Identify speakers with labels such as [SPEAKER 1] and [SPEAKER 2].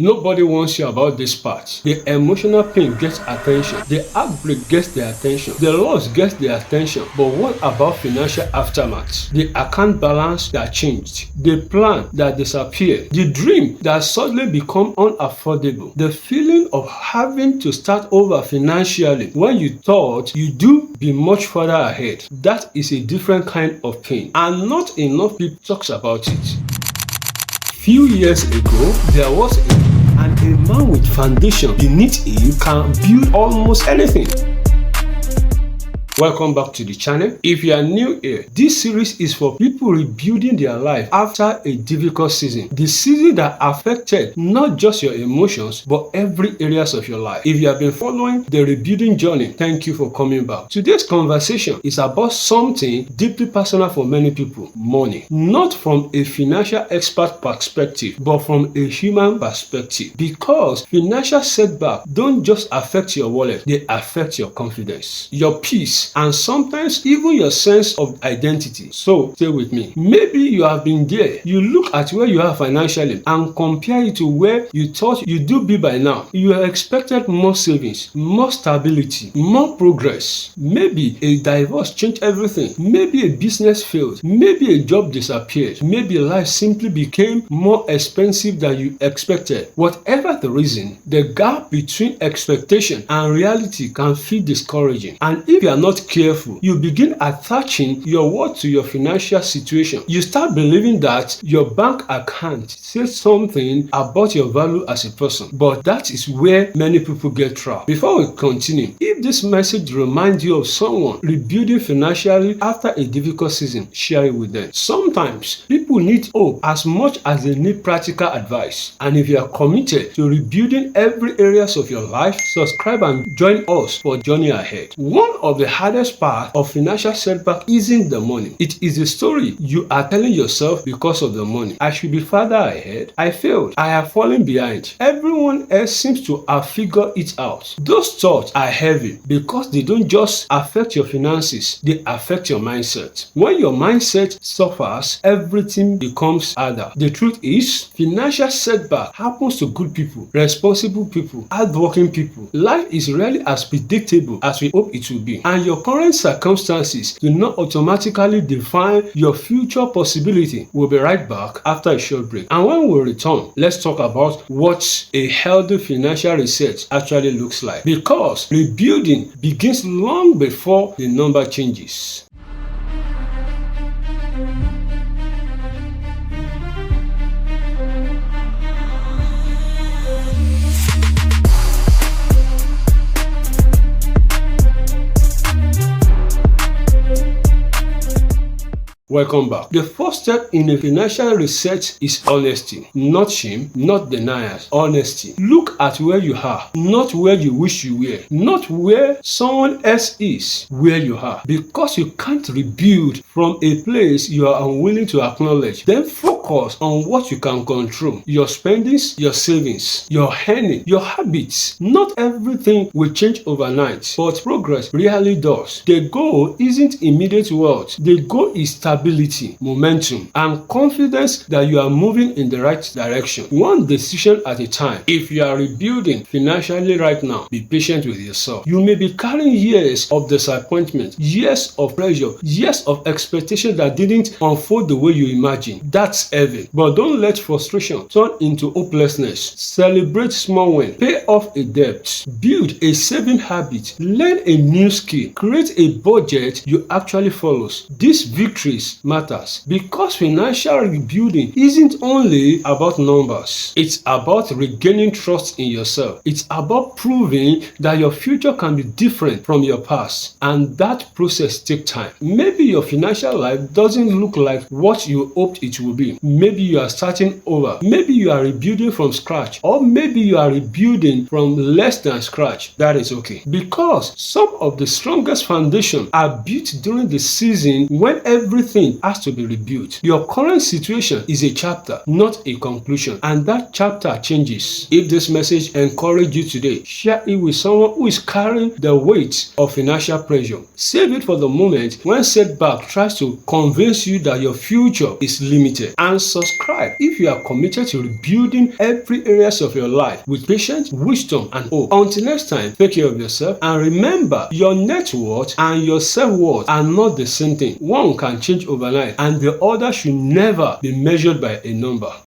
[SPEAKER 1] Nobody wants you about this part. The emotional pain gets attention. The heartbreak gets the attention. The loss gets the attention. But what about financial aftermath? The account balance that changed. The plan that disappeared. The dream that suddenly become unaffordable. The feeling of having to start over financially when you thought you do be much further ahead. That is a different kind of pain. And not enough people talks about it. Few years ago, there was a man with foundation beneath him can build almost anything. Welcome back to the channel. If you are new here, this series is for people rebuilding their life after a difficult season. The season that affected not just your emotions, but every areas of your life. If you have been following the rebuilding journey, thank you for coming back. Today's conversation is about something deeply personal for many people: money. Not from a financial expert perspective, but from a human perspective. Because financial setbacks don't just affect your wallet, they affect your confidence, your peace, and sometimes even your sense of identity. So stay with me. Maybe you have been there. You look at where you are financially and compare it to where you thought you'd be by now. You expected more savings, more stability, more progress. Maybe a divorce changed everything. Maybe a business failed. Maybe a job disappeared. Maybe life simply became more expensive than you expected. Whatever the reason, the gap between expectation and reality can feel discouraging. And if you are not careful, you begin attaching your worth to your financial situation. You start believing that your bank account says something about your value as a person. But that is where many people get trapped. Before we continue, if this message reminds you of someone rebuilding financially after a difficult season, share it with them. Sometimes people need hope as much as they need practical advice. And if you are committed to rebuilding every areas of your life, subscribe and join us for journey ahead. One of the hardest part of financial setback isn't the money. It is the story you are telling yourself because of the money. I should be further ahead. I failed. I have fallen behind. Everyone else seems to have figured it out. Those thoughts are heavy because they don't just affect your finances, they affect your mindset. When your mindset suffers, everything becomes harder. The truth is, financial setback happens to good people, responsible people, hardworking people. Life is rarely as predictable as we hope it will be. And your current circumstances do not automatically define your future possibility. We'll be right back after a short break. And when we return, let's talk about what a healthy financial reset actually looks like. Because rebuilding begins long before the number changes. Welcome back. The first step in a financial reset is honesty. Not shame, not denial. Honesty. Look at where you are, not where you wish you were. Not where someone else is, where you are. Because you can't rebuild from a place you are unwilling to acknowledge. Then focus on what you can control. Your spendings, your savings, your earning, your habits. Not everything will change overnight, but progress really does. The goal isn't immediate wealth. The goal is stability, momentum, and confidence that you are moving in the right direction. One decision at a time. If you are rebuilding financially right now, be patient with yourself. You may be carrying years of disappointment, years of pressure, years of expectation that didn't unfold the way you imagined. That's heavy. But don't let frustration turn into hopelessness. Celebrate small wins. Pay off a debt. Build a saving habit. Learn a new skill. Create a budget you actually follow. These victories matters because financial rebuilding isn't only about numbers. It's about regaining trust in yourself. It's about proving that your future can be different from your past, and that process takes time. Maybe your financial life doesn't look like what you hoped it would be. Maybe you are starting over. Maybe you are rebuilding from scratch, or maybe you are rebuilding from less than scratch. That is okay, because some of the strongest foundations are built during the season when everything has to be rebuilt. Your current situation is a chapter, not a conclusion, and that chapter changes. If this message encouraged you today, share it with someone who is carrying the weight of financial pressure. Save it for the moment when setback tries to convince you that your future is limited. And and subscribe if you are committed to rebuilding every areas of your life with patience, wisdom, and hope. Until next time, take care of yourself, and remember, your net worth and your self-worth are not the same thing. One can change overnight, and the other should never be measured by a number.